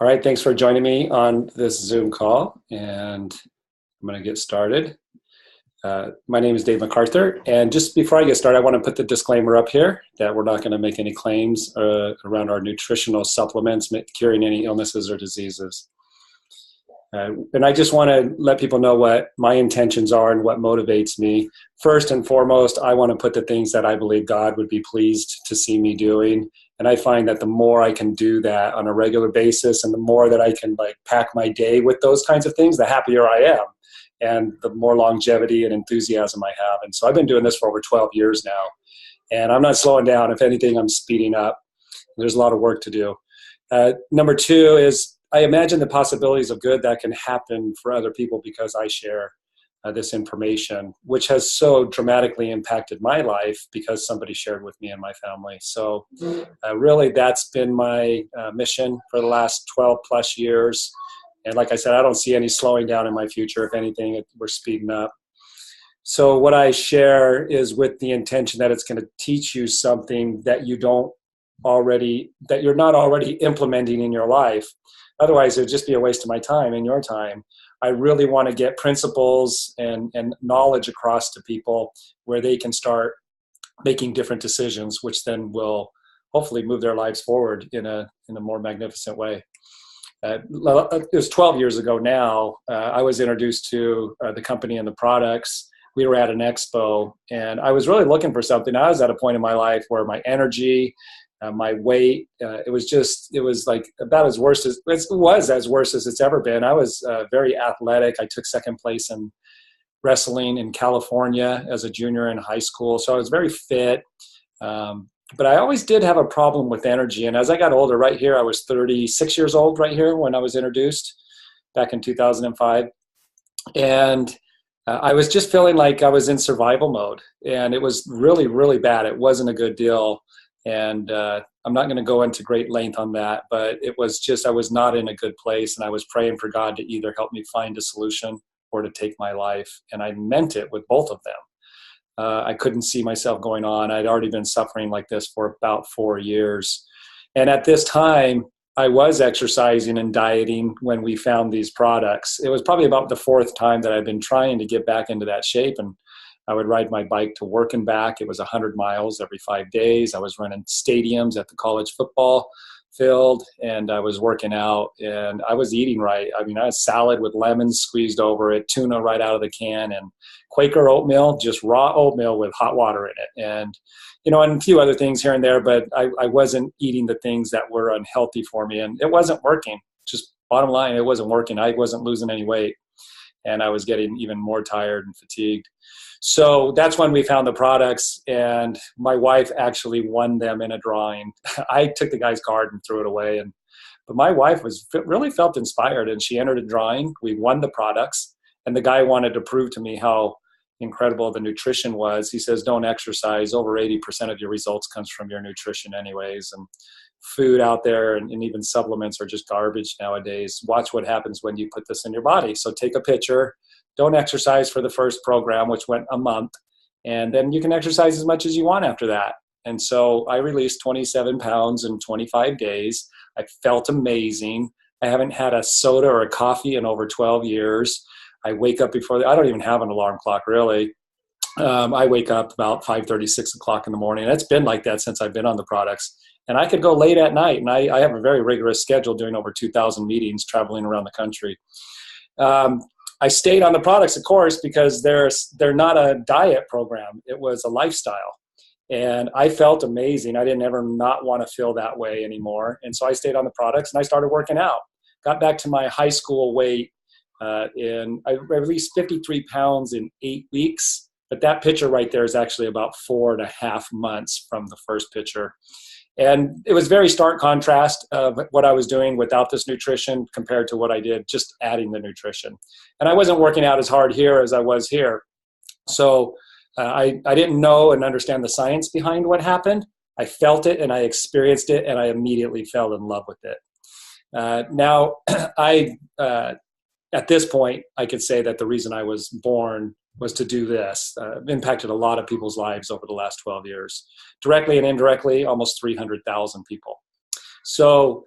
All right, thanks for joining me on this Zoom call, and I'm going to get started. My name is Dave MacArthur, and just before I get started, I want to put the disclaimer up here that we're not going to make any claims around our nutritional supplements curing any illnesses or diseases. And I just want to let people know what my intentions are and what motivates me. First and foremost, I want to put the things that I believe God would be pleased to see me doing. And I find that the more I can do that on a regular basis and the more that I can pack my day with those kinds of things, the happier I am and the more longevity and enthusiasm I have. And so I've been doing this for over 12 years now, and I'm not slowing down. If anything, I'm speeding up. There's a lot of work to do. Number two is I imagine the possibilities of good that can happen for other people because I share this information, which has so dramatically impacted my life because somebody shared with me and my family. So really that's been my mission for the last 12 plus years. And like I said, I don't see any slowing down in my future. If anything, we're speeding up. So what I share is with the intention that it's going to teach you something that you're not already implementing in your life. Otherwise, it would just be a waste of my time and your time. I really want to get principles and knowledge across to people where they can start making different decisions, which then will hopefully move their lives forward in a more magnificent way. It was 12 years ago now. I was introduced to the company and the products. We were at an expo, and I was really looking for something. I was at a point in my life where my energy, my weight, it was like about as worse as it's ever been. I was very athletic. I took second place in wrestling in California as a junior in high school. So I was very fit. But I always did have a problem with energy. And as I got older, right here, I was 36 years old right here when I was introduced back in 2005. And I was just feeling like I was in survival mode. And it was really, really bad. It wasn't a good deal. And I'm not going to go into great length on that, but it was just, I was not in a good place. And I was praying for God to either help me find a solution or to take my life. And I meant it with both of them. I couldn't see myself going on. I'd already been suffering like this for about 4 years. And at this time, I was exercising and dieting when we found these products. It was probably about the fourth time that I'd been trying to get back into that shape. And I would ride my bike to work and back. It was 100 miles every 5 days. I was running stadiums at the college football field, and I was working out, and I was eating right. I mean, I had salad with lemons squeezed over it, tuna right out of the can, and Quaker oatmeal, just raw oatmeal with hot water in it. And, and a few other things here and there, but I wasn't eating the things that were unhealthy for me, and it wasn't working. Just bottom line, it wasn't working. I wasn't losing any weight, and I was getting even more tired and fatigued. So that's when we found the products, and my wife actually won them in a drawing. I took the guy's card and threw it away, but my wife really felt inspired, and she entered a drawing. We won the products, and the guy wanted to prove to me how incredible the nutrition was. He says, don't exercise. Over 80% of your results comes from your nutrition anyways, and food out there and even supplements are just garbage nowadays. Watch what happens when you put this in your body. So take a picture. Don't exercise for the first program, which went a month, and then you can exercise as much as you want after that. And so I released 27 pounds in 25 days. I felt amazing. I haven't had a soda or a coffee in over 12 years. I wake up I don't even have an alarm clock, really. I wake up about 5:30, 6 o'clock in the morning. And it's been like that since I've been on the products. And I could go late at night, and I have a very rigorous schedule doing over 2,000 meetings traveling around the country. I stayed on the products, of course, because they're not a diet program. It was a lifestyle. And I felt amazing. I didn't ever not want to feel that way anymore. And so I stayed on the products, and I started working out. Got back to my high school weight. I released 53 pounds in 8 weeks. But that picture right there is actually about 4.5 months from the first picture. And it was very stark contrast of what I was doing without this nutrition compared to what I did just adding the nutrition. And I wasn't working out as hard here as I was here. So I didn't know and understand the science behind what happened. I felt it and I experienced it, and I immediately fell in love with it. Now, at this point, I could say that the reason I was born was to do this. Impacted a lot of people's lives over the last 12 years. Directly and indirectly, almost 300,000 people. So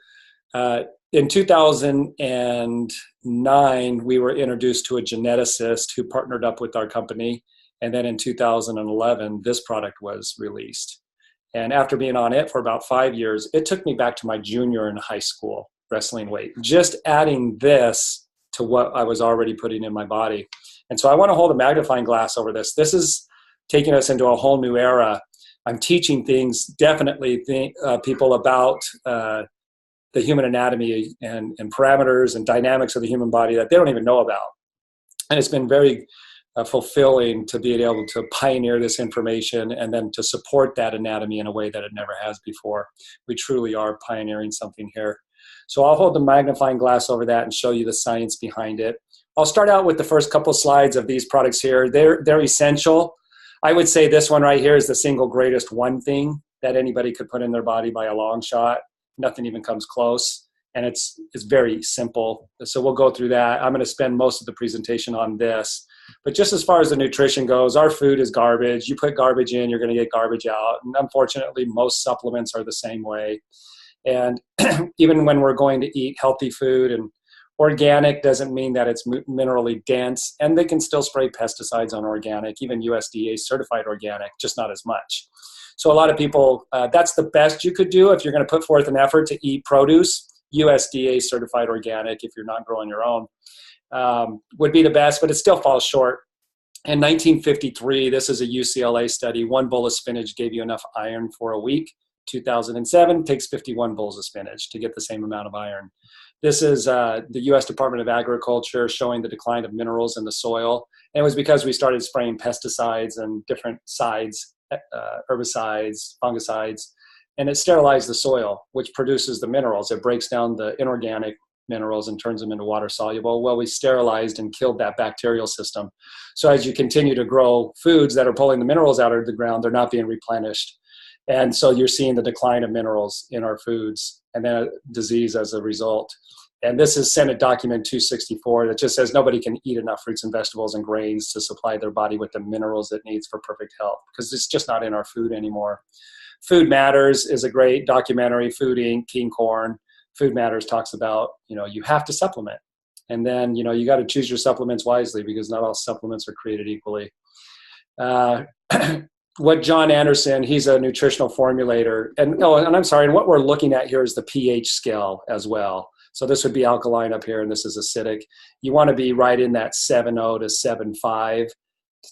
in 2009, we were introduced to a geneticist who partnered up with our company. And then in 2011, this product was released. And after being on it for about 5 years, it took me back to my junior in high school wrestling weight, just adding this to what I was already putting in my body. And so I want to hold a magnifying glass over this. This is taking us into a whole new era. I'm teaching things, definitely people about the human anatomy and parameters and dynamics of the human body that they don't even know about. And it's been very fulfilling to be able to pioneer this information and then to support that anatomy in a way that it never has before. We truly are pioneering something here. So I'll hold the magnifying glass over that and show you the science behind it. I'll start out with the first couple slides of these products here. They're essential. I would say this one right here is the single greatest one thing that anybody could put in their body by a long shot. Nothing even comes close. And it's very simple. So we'll go through that. I'm going to spend most of the presentation on this. But just as far as the nutrition goes, our food is garbage. You put garbage in, you're going to get garbage out. And unfortunately, most supplements are the same way. And even when we're going to eat healthy food, and organic doesn't mean that it's minerally dense, and they can still spray pesticides on organic, even USDA certified organic, just not as much. So a lot of people, that's the best you could do if you're going to put forth an effort to eat produce. USDA certified organic, if you're not growing your own, would be the best, but it still falls short. In 1953, this is a UCLA study, 1 bowl of spinach gave you enough iron for a week. 2007 takes 51 bowls of spinach to get the same amount of iron. This is the U.S. Department of Agriculture showing the decline of minerals in the soil. And it was because we started spraying pesticides and different herbicides, fungicides, and it sterilized the soil, which produces the minerals. It breaks down the inorganic minerals and turns them into water soluble. Well, we sterilized and killed that bacterial system. So as you continue to grow foods that are pulling the minerals out of the ground, they're not being replenished. And so you're seeing the decline of minerals in our foods and then disease as a result. And this is Senate Document 264 that just says nobody can eat enough fruits and vegetables and grains to supply their body with the minerals it needs for perfect health, because it's just not in our food anymore. Food Matters is a great documentary, Food Inc., King Corn. Food Matters talks about, you have to supplement. And then, you got to choose your supplements wisely because not all supplements are created equally. What John Anderson, he's a nutritional formulator. And I'm sorry, and what we're looking at here is the pH scale as well. So this would be alkaline up here, and this is acidic. You want to be right in that 7.0 to 7.5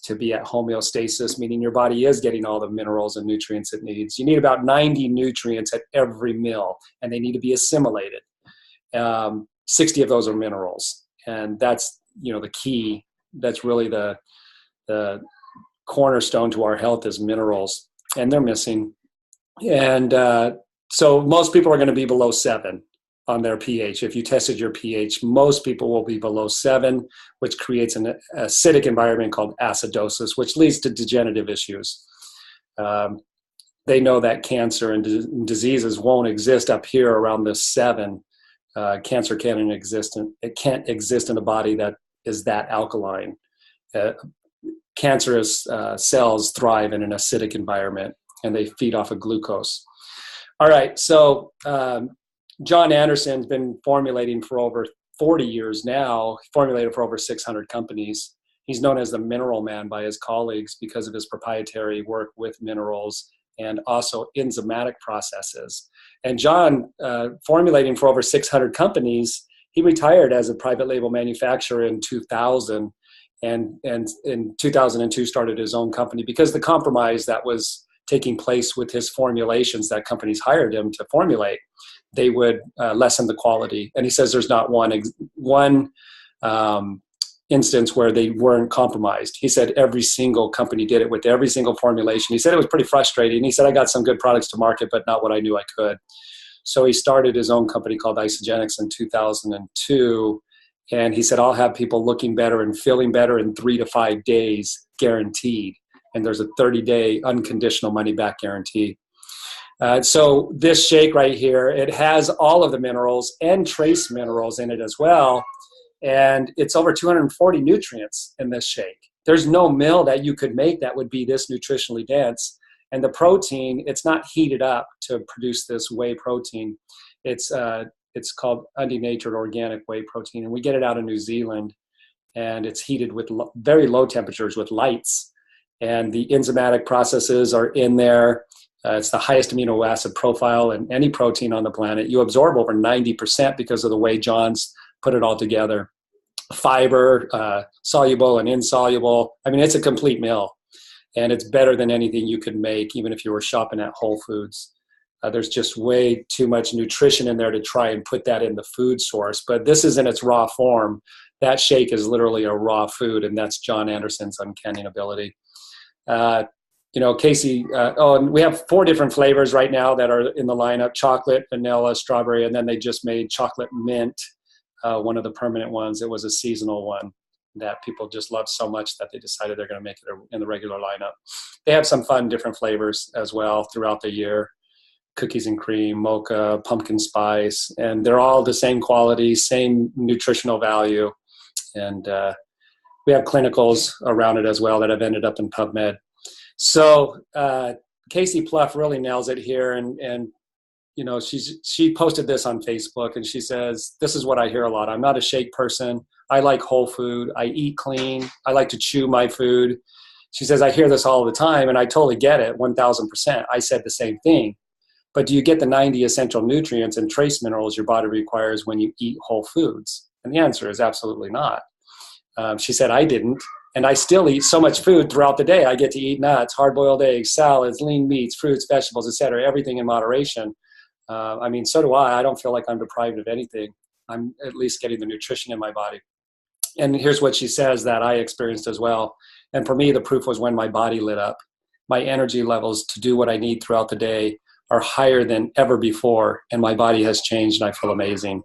to be at homeostasis, meaning your body is getting all the minerals and nutrients it needs. You need about 90 nutrients at every meal, and they need to be assimilated. 60 of those are minerals, and that's the key. That's really the cornerstone to our health is minerals, and they're missing. And so most people are going to be below 7 on their pH. If you tested your pH, most people will be below 7, which creates an acidic environment called acidosis, which leads to degenerative issues. They know that cancer and diseases won't exist up here around this 7. Cancer can't exist in a body that is that alkaline. Cancerous cells thrive in an acidic environment, and they feed off of glucose. All right, so John Anderson's been formulating for over 40 years now, formulated for over 600 companies. He's known as the mineral man by his colleagues because of his proprietary work with minerals and also enzymatic processes. And John, formulating for over 600 companies, he retired as a private label manufacturer in 2000. And in 2002 started his own company because the compromise that was taking place with his formulations that companies hired him to formulate, they would lessen the quality. And he says there's not one instance where they weren't compromised. He said every single company did it with every single formulation. He said it was pretty frustrating. He said, I got some good products to market, but not what I knew I could. So he started his own company called Isagenix in 2002. And he said, I'll have people looking better and feeling better in 3 to 5 days, guaranteed. And there's a 30-day unconditional money-back guarantee. So this shake right here, it has all of the minerals and trace minerals in it as well. And it's over 240 nutrients in this shake. There's no meal that you could make that would be this nutritionally dense. And the protein, it's not heated up to produce this whey protein. It's It's called undenatured organic whey protein, and we get it out of New Zealand, and it's heated with very low temperatures with lights, and the enzymatic processes are in there. It's the highest amino acid profile in any protein on the planet. You absorb over 90% because of the way John's put it all together. Fiber, soluble and insoluble. I mean, it's a complete meal, and it's better than anything you could make, even if you were shopping at Whole Foods. There's just way too much nutrition in there to try and put that in the food source. But this is in its raw form. That shake is literally a raw food, and that's John Anderson's uncanny ability. Casey, and we have 4 different flavors right now that are in the lineup: chocolate, vanilla, strawberry, and then they just made chocolate mint, one of the permanent ones. It was a seasonal one that people just love so much that they decided they're going to make it in the regular lineup. They have some fun different flavors as well throughout the year: cookies and cream, mocha, pumpkin spice, and they're all the same quality, same nutritional value. And we have clinicals around it as well that have ended up in PubMed. So Casey Pluff really nails it here, and she posted this on Facebook, and she says, "This is what I hear a lot. I'm not a shake person. I like whole food. I eat clean. I like to chew my food." She says, "I hear this all the time, and I totally get it, 1,000%. I said the same thing. But do you get the 90 essential nutrients and trace minerals your body requires when you eat whole foods?" And the answer is absolutely not. She said, "I didn't. And I still eat so much food throughout the day. I get to eat nuts, hard-boiled eggs, salads, lean meats, fruits, vegetables, etc., everything in moderation. So do I. I don't feel like I'm deprived of anything. I'm at least getting the nutrition in my body." And here's what she says that I experienced as well. And for me, the proof was when my body lit up. My energy levels to do what I need throughout the day are higher than ever before, and my body has changed, and I feel amazing.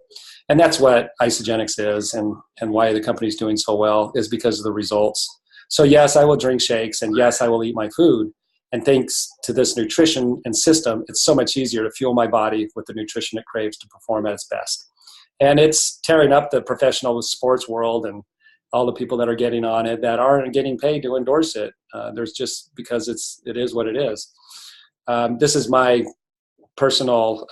And that's what Isagenix is, and why the company's doing so well is because of the results. So yes, I will drink shakes, and yes, I will eat my food. And thanks to this nutrition and system, it's so much easier to fuel my body with the nutrition it craves to perform at its best. And it's tearing up the professional sports world and all the people that are getting on it that aren't getting paid to endorse it. There's just, because it is what it is. This is my personal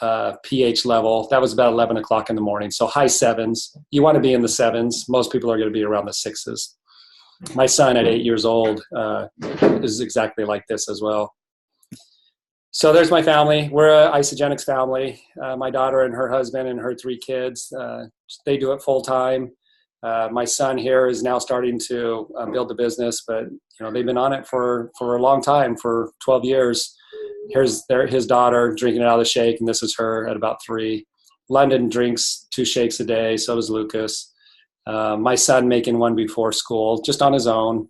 pH level. That was about 11 o'clock in the morning. So high 7s. You want to be in the 7s. Most people are going to be around the 6s. My son at 8 years old is exactly like this as well. So there's my family. We're an Isagenix family. My daughter and her husband and her 3 kids, they do it full time. My son here is now starting to build the business, but they've been on it for a long time, for 12 years. Here's his daughter drinking it out of the shake, and this is her at about 3. London drinks 2 shakes a day, so does Lucas. My son making one before school, just on his own.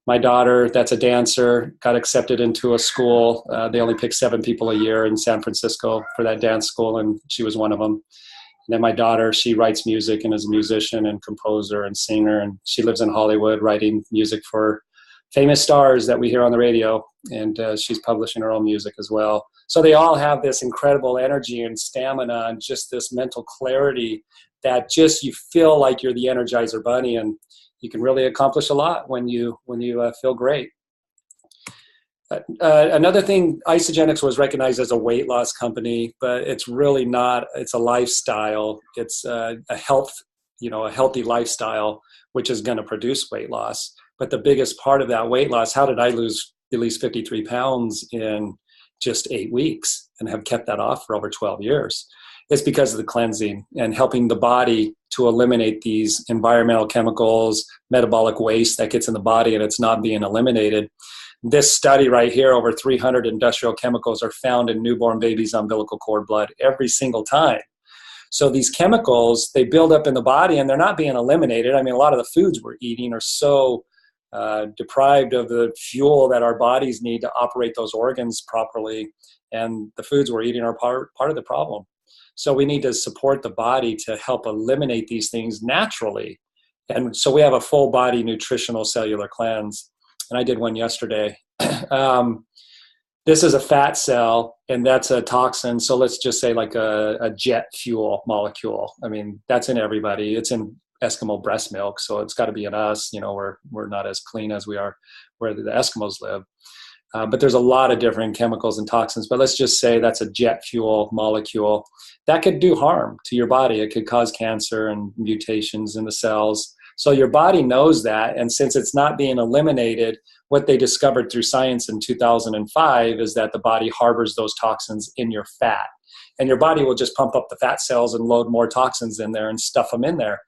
My daughter, that's a dancer, got accepted into a school. They only pick 7 people a year in San Francisco for that dance school, and she was one of them. And then my daughter, she writes music and is a musician and composer and singer, and she lives in Hollywood writing music for famous stars that we hear on the radio, and she's publishing her own music as well. So they all have this incredible energy and stamina and just this mental clarity that just you feel like you're the Energizer Bunny, and you can really accomplish a lot when you feel great. Another thing, Isagenix was recognized as a weight loss company, but it's really not. It's a lifestyle. It's a healthy lifestyle, which is going to produce weight loss. But the biggest part of that weight loss, how did I lose at least 53 pounds in just 8 weeks and have kept that off for over 12 years? It's because of the cleansing and helping the body to eliminate these environmental chemicals, metabolic waste that gets in the body and it's not being eliminated. This study right here, over 300 industrial chemicals are found in newborn babies' umbilical cord blood every single time. So these chemicals, they build up in the body and they're not being eliminated. I mean, a lot of the foods we're eating are so deprived of the fuel that our bodies need to operate those organs properly, and the foods we're eating are part of the problem. So we need to support the body to help eliminate these things naturally. And so we have a full body nutritional cellular cleanse, and I did one yesterday. This is a fat cell, and that's a toxin. So let's just say like a jet fuel molecule. I mean, that's in everybody. It's in Eskimo breast milk, so it's got to be in us. We're not as clean as we are where the Eskimos live. But there's a lot of different chemicals and toxins. But let's just say that's a jet fuel molecule that could do harm to your body. It could cause cancer and mutations in the cells. So your body knows that. And since it's not being eliminated, what they discovered through science in 2005 is that the body harbors those toxins in your fat. And your body will just pump up the fat cells and load more toxins in there and stuff them in there.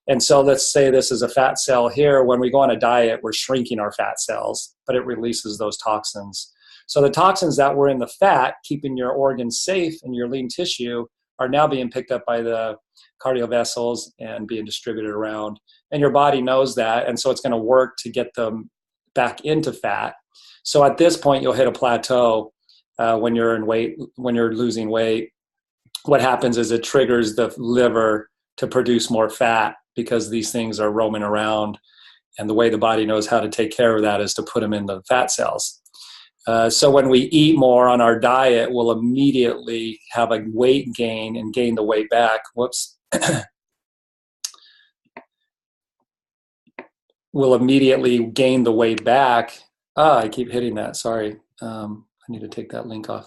And so let's say this is a fat cell here. When we go on a diet, we're shrinking our fat cells, but it releases those toxins. So the toxins that were in the fat, keeping your organs safe and your lean tissue, are now being picked up by the cardiovessels and being distributed around. And your body knows that. And so it's going to work to get them back into fat. So at this point, you'll hit a plateau when you're losing weight. What happens is it triggers the liver to produce more fat because these things are roaming around. And the way the body knows how to take care of that is to put them in the fat cells. So when we eat more on our diet, we'll immediately have a weight gain and gain the weight back. Whoops. We'll immediately gain the weight back. I keep hitting that. Sorry. I need to take that link off.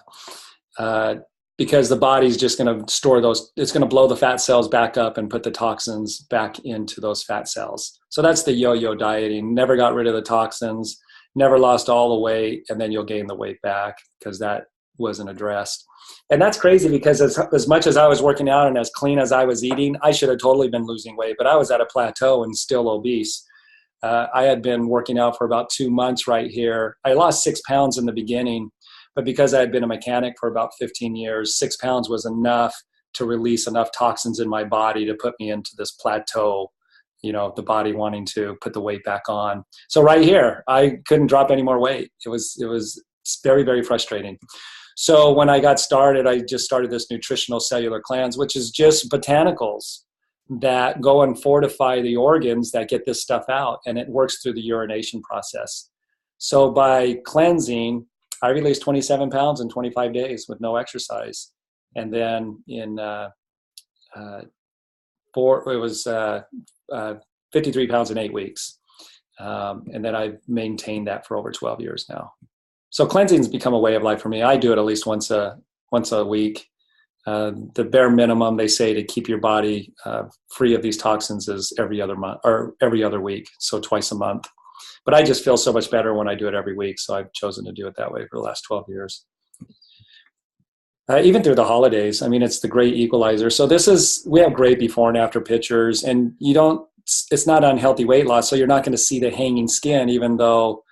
Because the body's just going to store those, it's going to blow the fat cells back up and put the toxins back into those fat cells. So that's the yo-yo dieting. Never got rid of the toxins, never lost all the weight, and then you'll gain the weight back because that wasn't addressed. And that's crazy because as much as I was working out and as clean as I was eating, I should have totally been losing weight, but I was at a plateau and still obese. I had been working out for about 2 months right here. I lost 6 pounds in the beginning, but because I had been a mechanic for about 15 years, 6 pounds was enough to release enough toxins in my body to put me into this plateau, you know, the body wanting to put the weight back on. So right here, I couldn't drop any more weight. It was very, very frustrating. So when I got started, I just started this nutritional cellular cleanse, which is just botanicals that go and fortify the organs that get this stuff out, and it works through the urination process. So by cleansing, I released 27 pounds in 25 days with no exercise. And then in 53 pounds in 8 weeks. And then I've maintained that for over 12 years now. So cleansing's become a way of life for me. I do it at least once a week. The bare minimum they say to keep your body free of these toxins is every other month or every other week, so twice a month. But I just feel so much better when I do it every week, so I've chosen to do it that way for the last 12 years. Even through the holidays, I mean, it's the great equalizer. So we have great before and after pictures, and it's not unhealthy weight loss, so you're not going to see the hanging skin, even though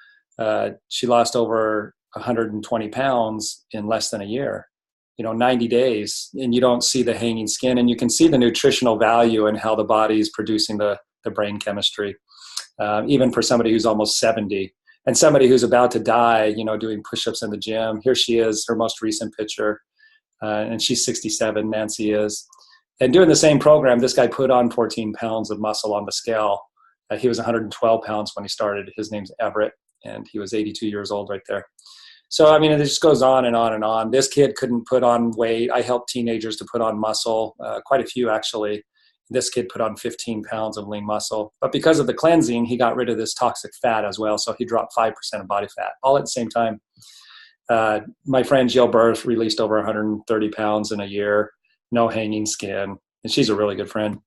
she lost over 120 pounds in less than a year. 90 days, and you don't see the hanging skin, and you can see the nutritional value and how the body's producing the brain chemistry. Even for somebody who's almost 70 and somebody who's about to die, doing push-ups in the gym. Here she is, her most recent picture, and she's 67, Nancy is. And doing the same program, this guy put on 14 pounds of muscle on the scale. He was 112 pounds when he started. His name's Everett, and he was 82 years old right there. So, I mean, it just goes on and on and on. This kid couldn't put on weight. I helped teenagers to put on muscle, quite a few actually. This kid put on 15 pounds of lean muscle. But because of the cleansing, he got rid of this toxic fat as well. So he dropped 5% of body fat, all at the same time. My friend Jill Burth released over 130 pounds in a year, no hanging skin. And she's a really good friend.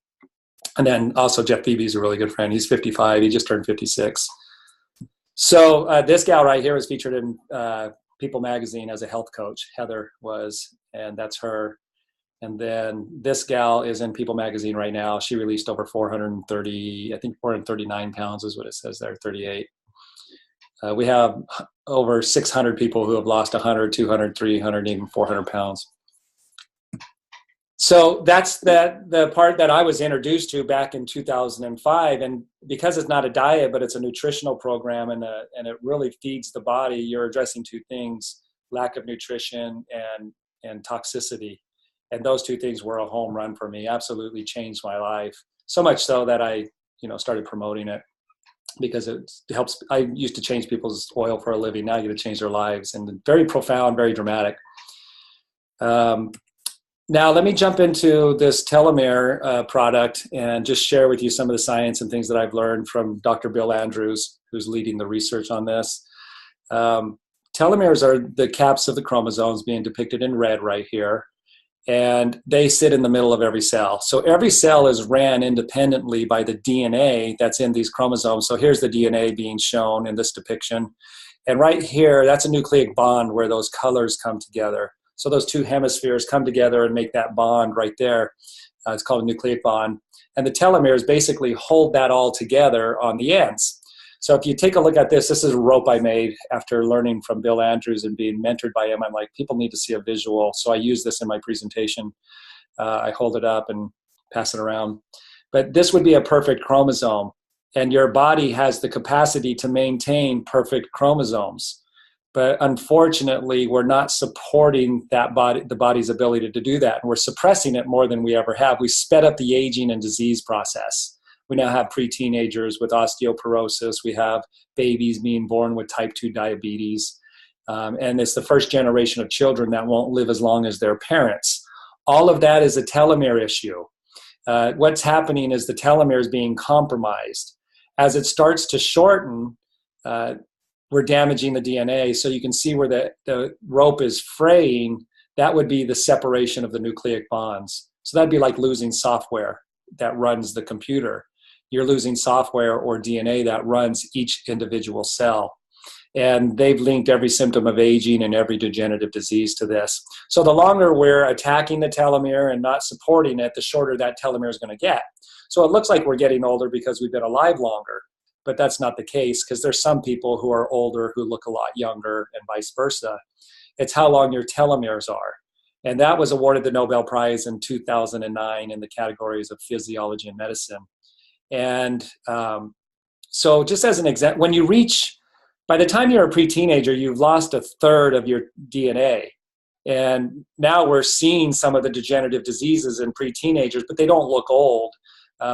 And then also Jeff Beebe's a really good friend. He's 55. He just turned 56. So this gal right here was featured in People magazine as a health coach. Heather was, and that's her. And then this gal is in People magazine right now. She released over 430, I think 439 pounds is what it says there, 38. We have over 600 people who have lost 100, 200, 300, even 400 pounds. So that's the part that I was introduced to back in 2005. And because it's not a diet, but it's a nutritional program, and it really feeds the body, you're addressing two things: lack of nutrition and toxicity. And those two things were a home run for me. Absolutely changed my life. So much so that I, started promoting it because it helps. I used to change people's oil for a living. Now I get to change their lives, and very profound, very dramatic. Now, let me jump into this Telomere product and just share with you some of the science and things that I've learned from Dr. Bill Andrews, who's leading the research on this. telomeres are the caps of the chromosomes being depicted in red right here. And they sit in the middle of every cell. So every cell is ran independently by the DNA that's in these chromosomes. So here's the DNA being shown in this depiction. And right here, that's a nucleic bond where those colors come together. So those two hemispheres come together and make that bond right there. It's called a nucleic bond. And the telomeres basically hold that all together on the ends. So if you take a look at this, this is a rope I made after learning from Bill Andrews and being mentored by him. I'm like, people need to see a visual. So I use this in my presentation. I hold it up and pass it around. But this would be a perfect chromosome. And your body has the capacity to maintain perfect chromosomes. But unfortunately, we're not supporting that body, the body's ability to do that. And we're suppressing it more than we ever have. We sped up the aging and disease process. We now have pre-teenagers with osteoporosis. We have babies being born with type 2 diabetes. And it's the first generation of children that won't live as long as their parents. All of that is a telomere issue. What's happening is the telomere is being compromised. As it starts to shorten, we're damaging the DNA. So you can see where the rope is fraying. That would be the separation of the nucleic bonds. So that'd be like losing software that runs the computer. You're losing software or DNA that runs each individual cell. And they've linked every symptom of aging and every degenerative disease to this. So the longer we're attacking the telomere and not supporting it, the shorter that telomere is going to get. So it looks like we're getting older because we've been alive longer, but that's not the case, because there's some people who are older who look a lot younger and vice versa. It's how long your telomeres are. And that was awarded the Nobel Prize in 2009 in the categories of physiology and medicine. And so just as an example, when you reach, by the time you're a pre-teenager, you've lost a third of your DNA. And now we're seeing some of the degenerative diseases in pre-teenagers, but they don't look old.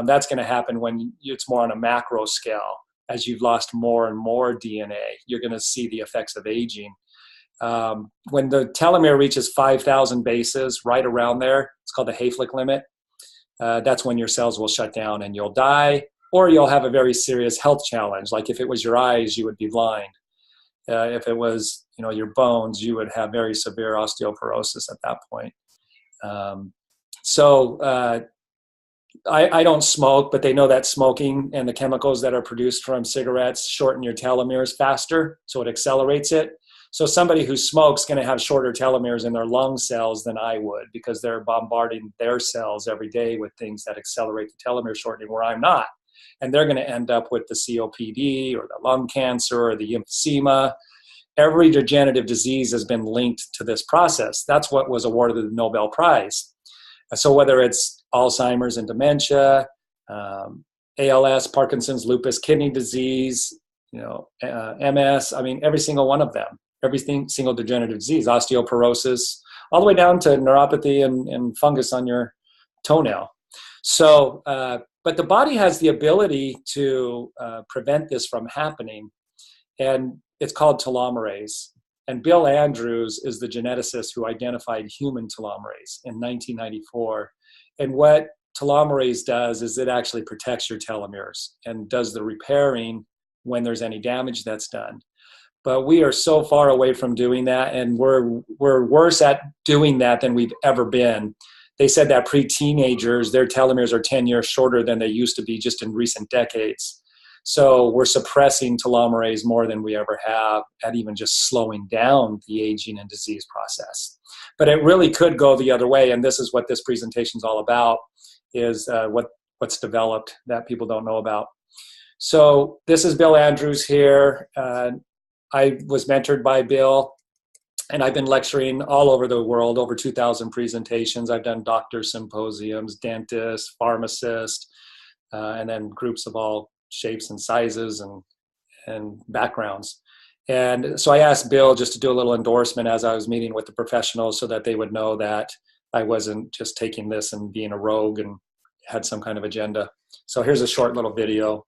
That's going to happen when it's more on a macro scale. As you've lost more and more DNA, you're going to see the effects of aging. When the telomere reaches 5,000 bases, right around there, it's called the Hayflick limit. That's when your cells will shut down and you'll die, or you'll have a very serious health challenge. Like if it was your eyes, you would be blind. If it was, your bones, you would have very severe osteoporosis at that point. I don't smoke, but they know that smoking and the chemicals that are produced from cigarettes shorten your telomeres faster, so it accelerates it. So somebody who smokes is going to have shorter telomeres in their lung cells than I would, because they're bombarding their cells every day with things that accelerate the telomere shortening, where I'm not. And they're going to end up with the COPD or the lung cancer or the emphysema. Every degenerative disease has been linked to this process. That's what was awarded the Nobel Prize. So whether it's Alzheimer's and dementia, ALS, Parkinson's, lupus, kidney disease, MS, every single one of them. Every single degenerative disease, osteoporosis, all the way down to neuropathy and fungus on your toenail. So, but the body has the ability to prevent this from happening, and it's called telomerase. And Bill Andrews is the geneticist who identified human telomerase in 1994. And what telomerase does is it actually protects your telomeres and does the repairing when there's any damage that's done. But we are so far away from doing that, and we're worse at doing that than we've ever been. They said that pre-teenagers, their telomeres are 10 years shorter than they used to be just in recent decades. So we're suppressing telomerase more than we ever have at even just slowing down the aging and disease process. But it really could go the other way, and this is what this presentation is all about, is what's developed that people don't know about. So this is Bill Andrews here. I was mentored by Bill, and I've been lecturing all over the world, over 2,000 presentations. I've done doctor symposiums, dentists, pharmacists, and then groups of all shapes and sizes and backgrounds. And so I asked Bill just to do a little endorsement as I was meeting with the professionals, so that they would know that I wasn't just taking this and being a rogue and had some kind of agenda. So here's a short little video.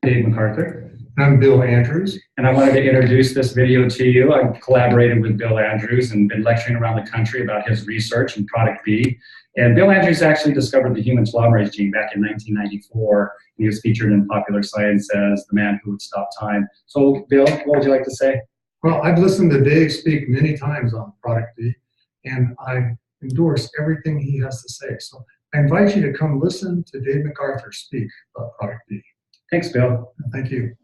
Dave MacArthur. I'm Bill Andrews. And I wanted to introduce this video to you. I've collaborated with Bill Andrews and been lecturing around the country about his research in Product B. And Bill Andrews actually discovered the human telomerase gene back in 1994. He was featured in Popular Science as the man who would stop time. So Bill, what would you like to say? Well, I've listened to Dave speak many times on Product B, and I endorse everything he has to say. So I invite you to come listen to Dave MacArthur speak about Product B. Thanks, Bill. Thank you.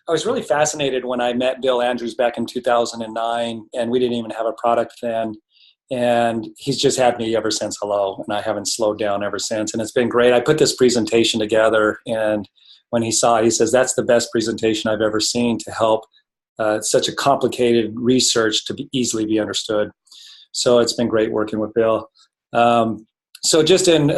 I was really fascinated when I met Bill Andrews back in 2009, and we didn't even have a product then. And he's just had me ever since hello, and I haven't slowed down ever since. And it's been great. I put this presentation together, and when he saw it, he says, that's the best presentation I've ever seen to help such a complicated research to easily be understood. So it's been great working with Bill. So just in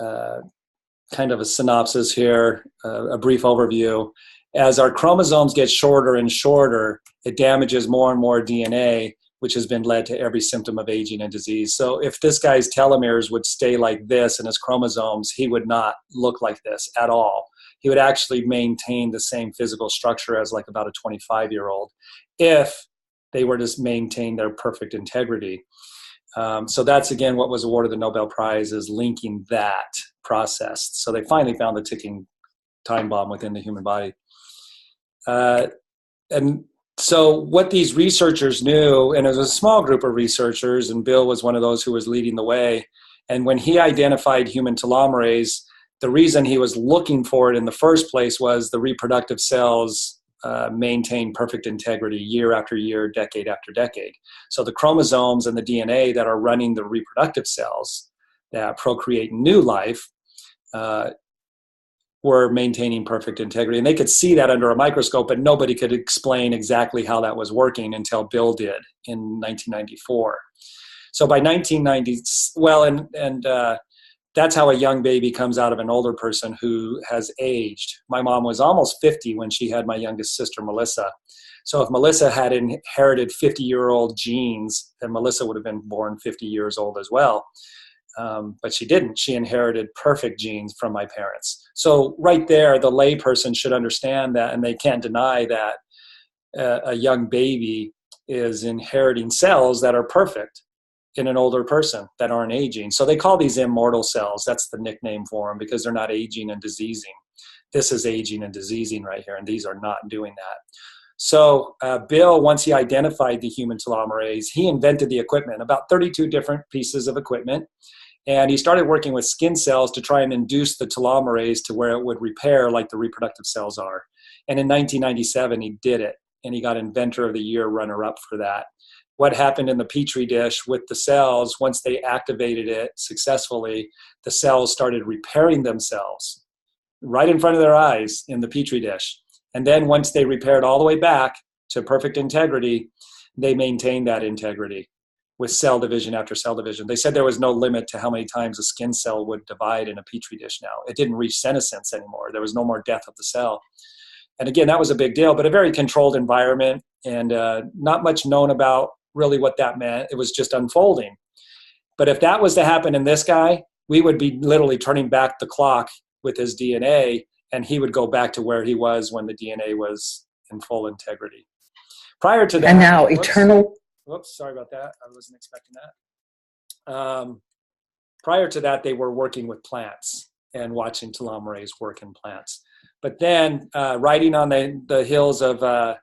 kind of a synopsis here, a brief overview. As our chromosomes get shorter and shorter, it damages more and more DNA, which has been led to every symptom of aging and disease. So if this guy's telomeres would stay like this and his chromosomes, he would not look like this at all. He would actually maintain the same physical structure as like about a 25-year-old if they were to maintain their perfect integrity. So that's, again, what was awarded the Nobel Prize, is linking that process. So they finally found the ticking time bomb within the human body. And so what these researchers knew, and it was a small group of researchers, and Bill was one of those who was leading the way. And when he identified human telomerase, the reason he was looking for it in the first place was the reproductive cells maintain perfect integrity year after year, decade after decade. So the chromosomes and the DNA that are running the reproductive cells that procreate new life were maintaining perfect integrity. And they could see that under a microscope, but nobody could explain exactly how that was working until Bill did in 1994. So by 1990, that's how a young baby comes out of an older person who has aged. My mom was almost 50 when she had my youngest sister, Melissa. So if Melissa had inherited 50-year-old genes, then Melissa would have been born 50 years old as well. But she didn't. She inherited perfect genes from my parents. So right there, the layperson should understand that, and they can't deny that a young baby is inheriting cells that are perfect in an older person that aren't aging. So they call these immortal cells. That's the nickname for them, because they're not aging and diseasing. This is aging and diseasing right here, and these are not doing that. So Bill, once he identified the human telomerase, he invented the equipment, about 32 different pieces of equipment. And he started working with skin cells to try and induce the telomerase to where it would repair like the reproductive cells are. And in 1997, he did it, and he got Inventor of the Year runner-up for that. What happened in the Petri dish with the cells, once they activated it successfully, the cells started repairing themselves right in front of their eyes in the Petri dish. And then once they repaired all the way back to perfect integrity, they maintained that integrity with cell division after cell division. They said there was no limit to how many times a skin cell would divide in a Petri dish now. It didn't reach senescence anymore. There was no more death of the cell. And again, that was a big deal, but a very controlled environment, and not much known about really what that meant. It was just unfolding. But if that was to happen in this guy, we would be literally turning back the clock with his DNA, and he would go back to where he was when the DNA was in full integrity. Prior to that, and now eternal. Whoops, sorry about that. I wasn't expecting that. Prior to that, they were working with plants and watching telomerase work in plants. But then, riding on the heels of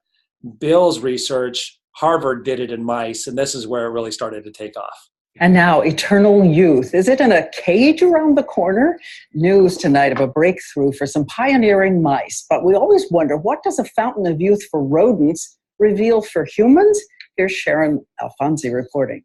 Bill's research, Harvard did it in mice, and this is where it really started to take off. And now eternal youth. Is it in a cage around the corner? News tonight of a breakthrough for some pioneering mice. But we always wonder, what does a fountain of youth for rodents reveal for humans? Here's Sharon Alfonsi reporting.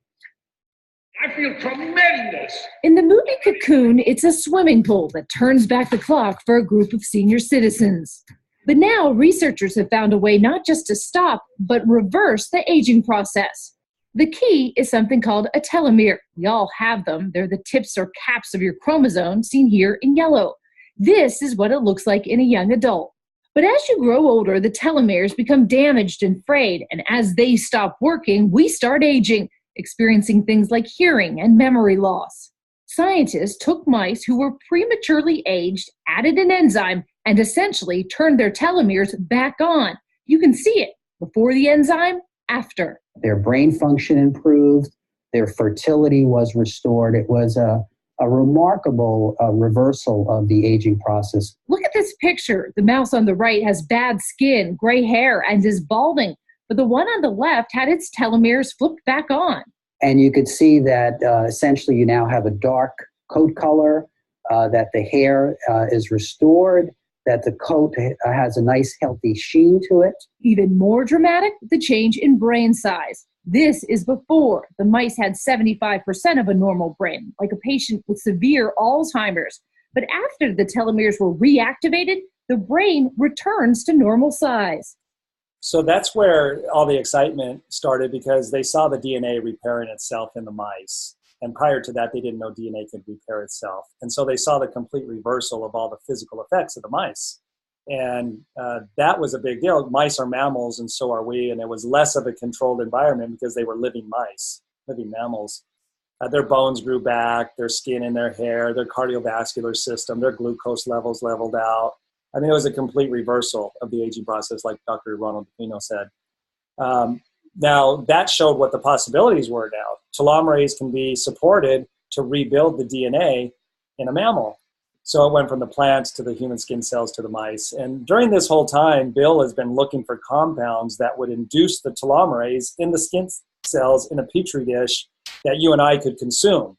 I feel tremendous. In the Moody Cocoon, it's a swimming pool that turns back the clock for a group of senior citizens. But now researchers have found a way not just to stop, but reverse the aging process. The key is something called a telomere. We all have them. They're the tips or caps of your chromosome, seen here in yellow. This is what it looks like in a young adult. But as you grow older, the telomeres become damaged and frayed, and as they stop working, we start aging, experiencing things like hearing and memory loss. Scientists took mice who were prematurely aged, added an enzyme, and essentially turned their telomeres back on. You can see it before the enzyme, after. Their brain function improved, their fertility was restored. It was a remarkable reversal of the aging process. Look at this picture. The mouse on the right has bad skin, gray hair, and is balding. but the one on the left had its telomeres flipped back on. And you could see that essentially you now have a dark coat color, that the hair is restored, that the coat has a nice healthy sheen to it. Even more dramatic, the change in brain size. This is before. The mice had 75% of a normal brain, like a patient with severe Alzheimer's. But after the telomeres were reactivated, the brain returns to normal size. So that's where all the excitement started, because they saw the DNA repairing itself in the mice. And prior to that, they didn't know DNA could repair itself. And so they saw the complete reversal of all the physical effects of the mice. And that was a big deal. Mice are mammals, and so are we. And it was less of a controlled environment because they were living mice, living mammals. Their bones grew back, their skin and their hair, their cardiovascular system, their glucose levels leveled out. I mean, it was a complete reversal of the aging process, like Dr. Ronald DePino said. Now, that showed what the possibilities were now. Telomerase can be supported to rebuild the DNA in a mammal. So it went from the plants to the human skin cells to the mice. And during this whole time, Bill has been looking for compounds that would induce the telomerase in the skin cells in a petri dish that you and I could consume.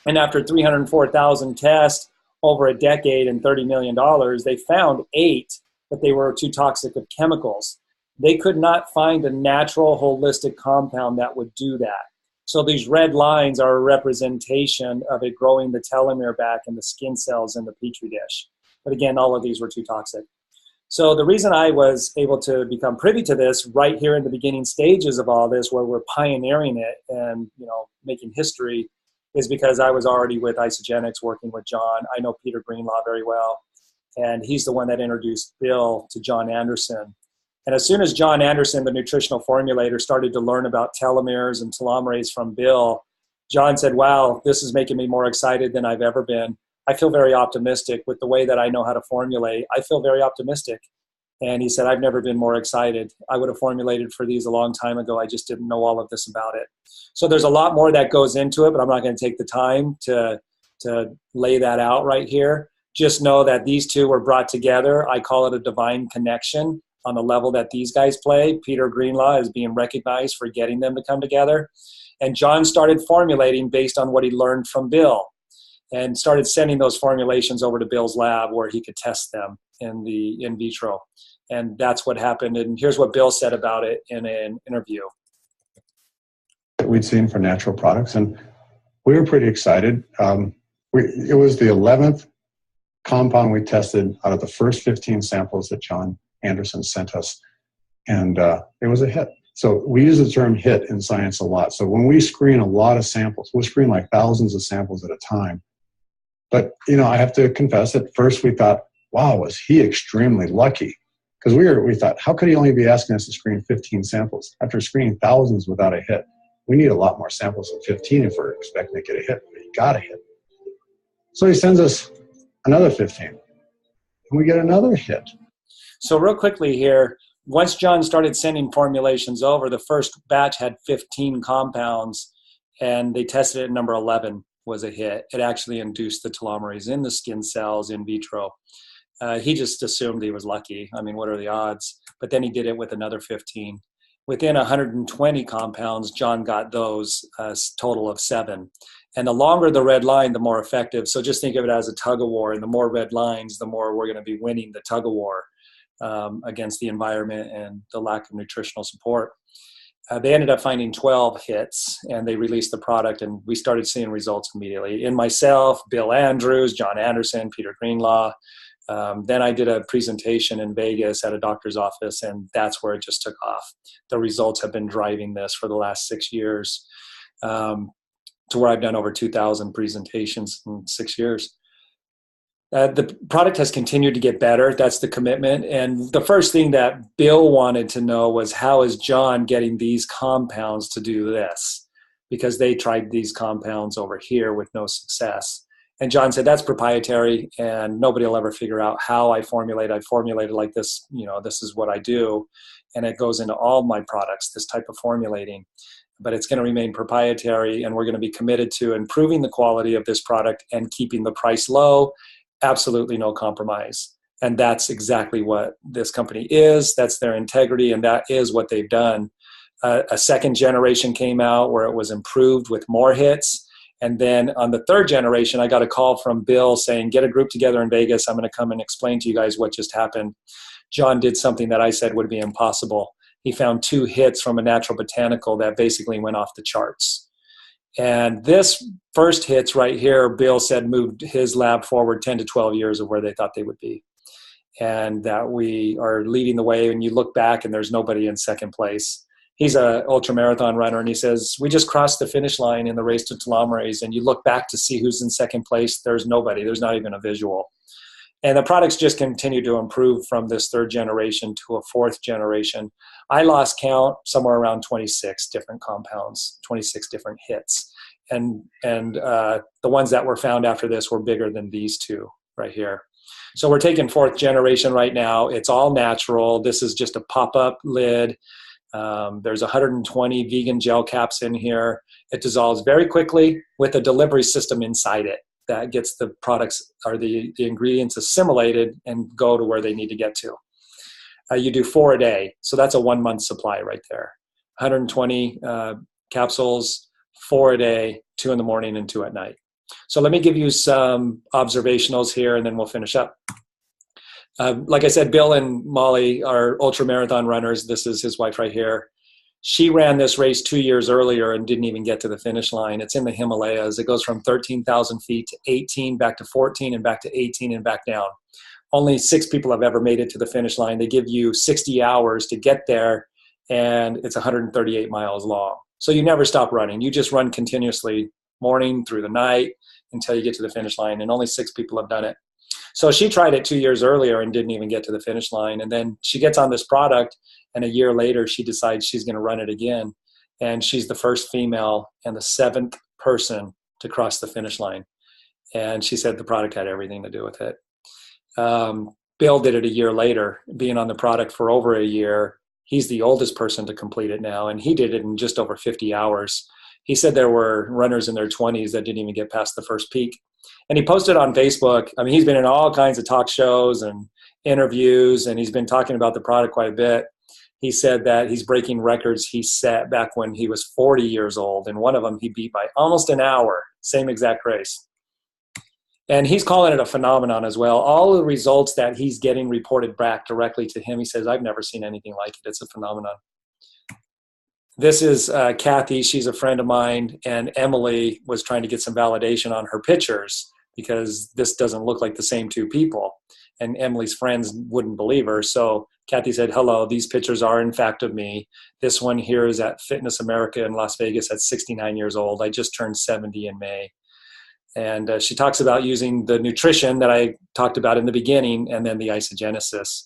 And after 304,000 tests over a decade and $30 million, they found 8, but they were too toxic of chemicals. They could not find a natural holistic compound that would do that. So these red lines are a representation of it growing the telomere back in the skin cells in the petri dish. But again, all of these were too toxic. So the reason I was able to become privy to this right here in the beginning stages of all this, where we're pioneering it and making history, is because I was already with Isagenix working with John. I know Peter Greenlaw very well, and he's the one that introduced Bill to John Anderson. And as soon as John Anderson, the nutritional formulator, started to learn about telomeres and telomerase from Bill, John said, wow, this is making me more excited than I've ever been. I feel very optimistic with the way that I know how to formulate. I feel very optimistic. And he said, I've never been more excited. I would have formulated for these a long time ago. I just didn't know all of this about it. So there's a lot more that goes into it, but I'm not going to take the time to lay that out right here. Just know that these two were brought together. I call it a divine connection on the level that these guys play. Peter Greenlaw is being recognized for getting them to come together. And John started formulating based on what he learned from Bill, and started sending those formulations over to Bill's lab where he could test them in vitro. And that's what happened. And here's what Bill said about it in an interview. We'd seen for natural products, and we were pretty excited. It was the 11th compound we tested out of the first 15 samples that John Anderson sent us, and it was a hit. So we use the term hit in science a lot. So when we screen a lot of samples, we'll screen like thousands of samples at a time. But, I have to confess, at first we thought, wow, was he extremely lucky? Because we thought, how could he only be asking us to screen 15 samples? After screening thousands without a hit, we need a lot more samples than 15 if we're expecting to get a hit. But he got a hit. So he sends us another 15, and we get another hit. So real quickly here, once John started sending formulations over, the first batch had 15 compounds, and they tested it at number 11 was a hit. It actually induced the telomerase in the skin cells in vitro. He just assumed he was lucky. I mean, what are the odds? But then he did it with another 15. Within 120 compounds, John got those, a total of 7. And the longer the red line, the more effective. So just think of it as a tug of war. And the more red lines, the more we're going to be winning the tug of war against the environment and the lack of nutritional support. They ended up finding 12 hits, and they released the product, and we started seeing results immediately. In myself, Bill Andrews, John Anderson, Peter Greenlaw. Then I did a presentation in Vegas at a doctor's office, and that's where it just took off. The results have been driving this for the last 6 years, to where I've done over 2,000 presentations in 6 years. The product has continued to get better. That's the commitment. And the first thing that Bill wanted to know was, how is John getting these compounds to do this? Because they tried these compounds over here with no success. And John said, that's proprietary, and nobody will ever figure out how I formulate. I formulated like this, this is what I do. And it goes into all my products, this type of formulating. But it's going to remain proprietary, and we're going to be committed to improving the quality of this product and keeping the price low. Absolutely no compromise. And that's exactly what this company is. That's their integrity, and that is what they've done. A second generation came out where it was improved with more hits. And then on the third generation, I got a call from Bill saying, get a group together in Vegas. I'm going to come and explain to you guys what just happened. John did something that I said would be impossible. He found 2 hits from a natural botanical that basically went off the charts. And this first hits right here, Bill said moved his lab forward 10 to 12 years of where they thought they would be. And that we are leading the way, and you look back and there's nobody in second place. He's a ultramarathon runner, and he says, we just crossed the finish line in the race to telomerase, and you look back to see who's in second place, there's nobody. There's not even a visual. And the products just continue to improve from this third generation to a fourth generation. I lost count, somewhere around 26 different compounds, 26 different hits. And the ones that were found after this were bigger than these 2 right here. So we're taking fourth generation right now. It's all natural. This is just a pop-up lid. There's 120 vegan gel caps in here. It dissolves very quickly with a delivery system inside it that gets the products or the ingredients assimilated and go to where they need to get to. You do 4 a day. So that's a 1-month supply right there. 120 capsules, 4 a day, 2 in the morning and 2 at night. So let me give you some observationals here, and then we'll finish up. Like I said, Bill and Molly are ultramarathon runners. This is his wife right here. She ran this race 2 years earlier and didn't even get to the finish line. It's in the Himalayas. It goes from 13,000 feet to 18, back to 14, and back to 18, and back down. Only 6 people have ever made it to the finish line. They give you 60 hours to get there, and it's 138 miles long. So you never stop running. You just run continuously, morning through the night, until you get to the finish line, and only 6 people have done it. So she tried it 2 years earlier and didn't even get to the finish line. And then she gets on this product, and a year later she decides she's going to run it again. And she's the first female and the 7th person to cross the finish line. And she said the product had everything to do with it. Bill did it a year later, being on the product for over a year. He's the oldest person to complete it now, and he did it in just over 50 hours. He said there were runners in their 20s that didn't even get past the first peak. And he posted on Facebook. I mean, he's been in all kinds of talk shows and interviews, and he's been talking about the product quite a bit. He said that he's breaking records he set back when he was 40 years old, and one of them he beat by almost an hour, same exact race. And he's calling it a phenomenon as well. All the results that he's getting reported back directly to him, he says, I've never seen anything like it. It's a phenomenon. This is Kathy. She's a friend of mine, and Emily was trying to get some validation on her pictures because this doesn't look like the same 2 people. And Emily's friends wouldn't believe her. So Kathy said, hello, these pictures are in fact of me. This one here is at Fitness America in Las Vegas at 69 years old. I just turned 70 in May. And she talks about using the nutrition that I talked about in the beginning, and then the Isagenesis.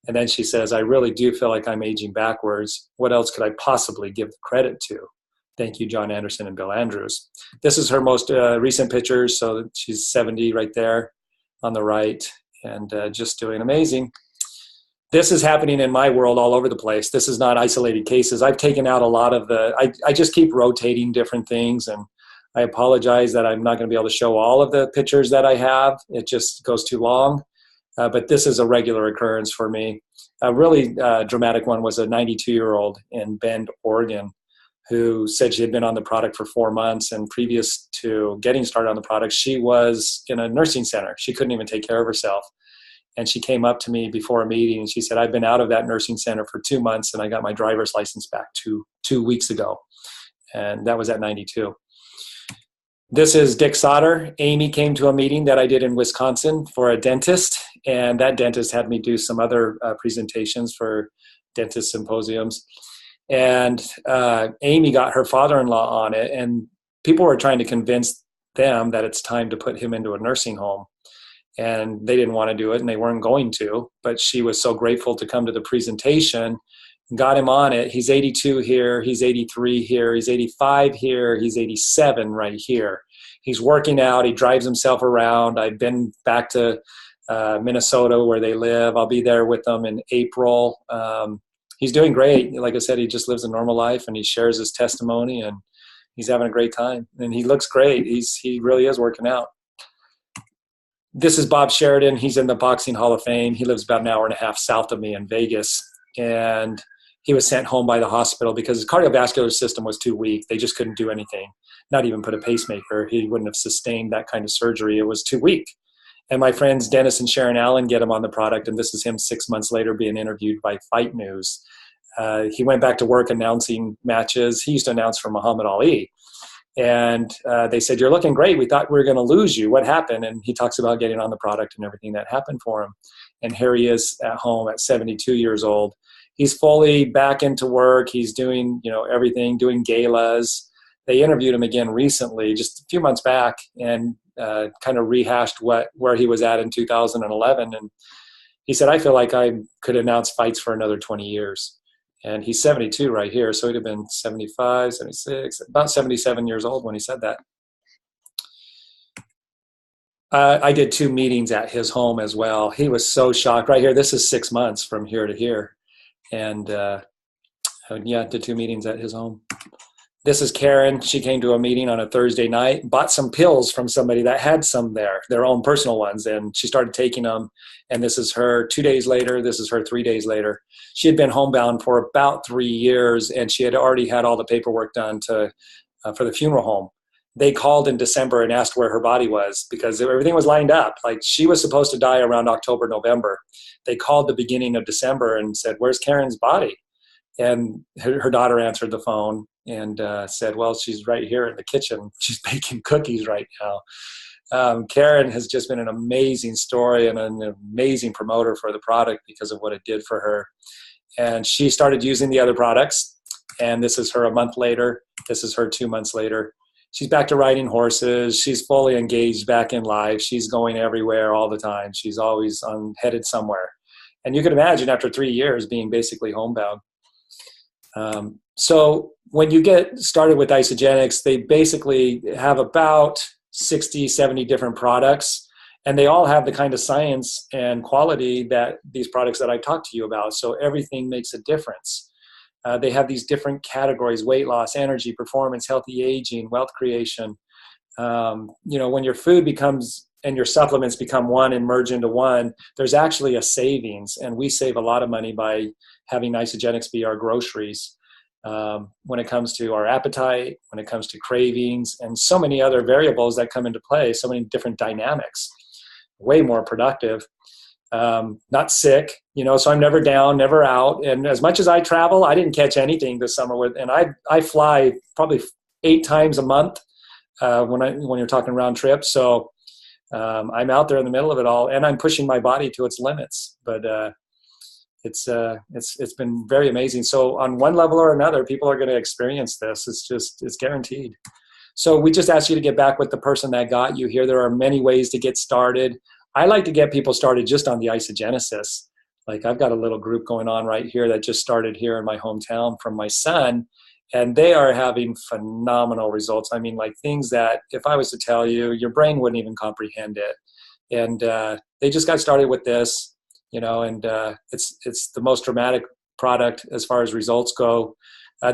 And then she says, I really do feel like I'm aging backwards. What else could I possibly give the credit to? Thank you, John Anderson and Bill Andrews. This is her most recent pictures. So she's 70 right there on the right, and just doing amazing. This is happening in my world all over the place. This is not isolated cases. I've taken out a lot of I just keep rotating different things, and I apologize that I'm not going to be able to show all of the pictures that I have. It just goes too long. But this is a regular occurrence for me. A really dramatic one was a 92-year-old in Bend, Oregon, who said she had been on the product for 4 months. And previous to getting started on the product, she was in a nursing center. She couldn't even take care of herself. And she came up to me before a meeting, and she said, I've been out of that nursing center for 2 months, and I got my driver's license back two weeks ago. And that was at 92. This is Dick Sauter. Amy came to a meeting that I did in Wisconsin for a dentist, and that dentist had me do some other presentations for dentist symposiums. And Amy got her father-in-law on it, and people were trying to convince them that it's time to put him into a nursing home. And they didn't want to do it, and they weren't going to, but she was so grateful to come to the presentation, got him on it. He's 82 here, he's 83 here, he's 85 here, he's 87 right here. He's working out, he drives himself around. I've been back to Minnesota where they live. I'll be there with them in April. He's doing great. Like I said, he just lives a normal life, and he shares his testimony, and he's having a great time. And he looks great. He really is working out. This is Bob Sheridan. He's in the Boxing Hall of Fame. He lives about an hour and a half south of me in Vegas. And he was sent home by the hospital because his cardiovascular system was too weak. They just couldn't do anything, not even put a pacemaker. He wouldn't have sustained that kind of surgery. It was too weak. And my friends Dennis and Sharon Allen get him on the product, and this is him 6 months later being interviewed by Fight News. He went back to work announcing matches. He used to announce for Muhammad Ali. And they said, "You're looking great. We thought we were going to lose you. What happened?" And he talks about getting on the product and everything that happened for him. And here he is at home at 72 years old. He's fully back into work. He's doing, everything, doing galas. They interviewed him again recently, just a few months back, and kind of rehashed where he was at in 2011. And he said, "I feel like I could announce fights for another 20 years. And he's 72 right here, so he'd have been 75, 76, about 77 years old when he said that. I did 2 meetings at his home as well. He was so shocked. Right here, this is 6 months from here to here. And did 2 meetings at his home. This is Karen. She came to a meeting on a Thursday night, bought some pills from somebody that had some there, their own personal ones, and she started taking them. And this is her 2 days later. This is her 3 days later. She had been homebound for about 3 years, and she had already had all the paperwork done for the funeral home. They called in December and asked where her body was because everything was lined up. Like, she was supposed to die around October, November. They called the beginning of December and said, "Where's Karen's body?" And her daughter answered the phone and said, "Well, she's right here in the kitchen. She's baking cookies right now." Karen has just been an amazing story and an amazing promoter for the product because of what it did for her. And she started using the other products. And this is her a month later. This is her 2 months later. She's back to riding horses. She's fully engaged back in life. She's going everywhere all the time. She's always headed somewhere. And you can imagine after 3 years being basically homebound. So when you get started with Isagenix, they basically have about 60, 70 different products, and they all have the kind of science and quality that these products that I've talked to you about. So everything makes a difference. They have these different categories: weight loss, energy, performance, healthy aging, wealth creation. When your food becomes and your supplements become one and merge into one, there's actually a savings. And we save a lot of money by having Isagenix be our groceries. When it comes to our appetite, when it comes to cravings, and so many other variables that come into play, so many different dynamics, way more productive. Not sick, so I'm never down, never out. And as much as I travel, I didn't catch anything this summer and I fly probably 8 times a month when you're talking round trip. So I'm out there in the middle of it all, and I'm pushing my body to its limits. But it's been very amazing. So on one level or another, people are going to experience this. It's guaranteed. So we just ask you to get back with the person that got you here. There are many ways to get started. I like to get people started just on the Isagenesis. Like, I've got a little group going on right here that just started here in my hometown from my son, and they are having phenomenal results. I mean, like, things that if I was to tell you, your brain wouldn't even comprehend it. And they just got started with this, and it's the most dramatic product as far as results go.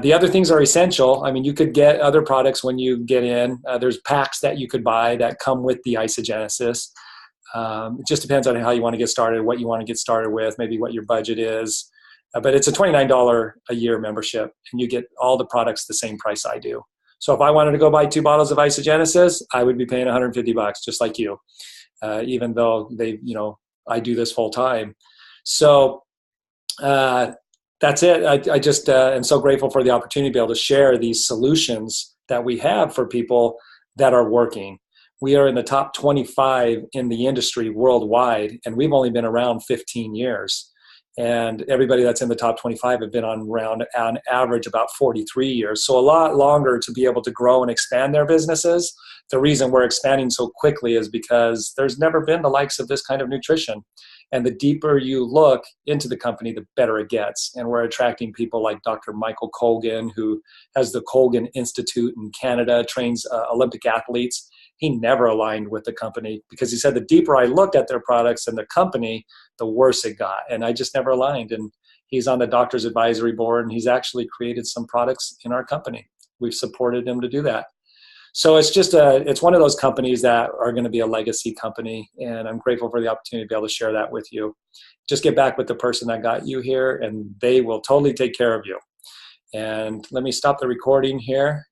The other things are essential. I mean, you could get other products when you get in. There's packs that you could buy that come with the Isagenesis. It just depends on how you want to get started, what you want to get started with, maybe what your budget is. But it's a $29 a year membership, and you get all the products the same price I do. So if I wanted to go buy 2 bottles of Isagenesis, I would be paying $150, just like you, even though I do this full time. So that's it. I just am so grateful for the opportunity to be able to share these solutions that we have for people that are working. We are in the top 25 in the industry worldwide, and we've only been around 15 years. And everybody that's in the top 25 have been on average about 43 years. So a lot longer to be able to grow and expand their businesses. The reason we're expanding so quickly is because there's never been the likes of this kind of nutrition. And the deeper you look into the company, the better it gets. And we're attracting people like Dr. Michael Colgan, who has the Colgan Institute in Canada, trains Olympic athletes. He never aligned with the company because he said the deeper I looked at their products and the company, the worse it got. And I just never aligned. And he's on the doctor's advisory board, and he's actually created some products in our company. We've supported him to do that. So it's one of those companies that are going to be a legacy company, and I'm grateful for the opportunity to be able to share that with you. Just get back with the person that got you here, and they will totally take care of you. And let me stop the recording here.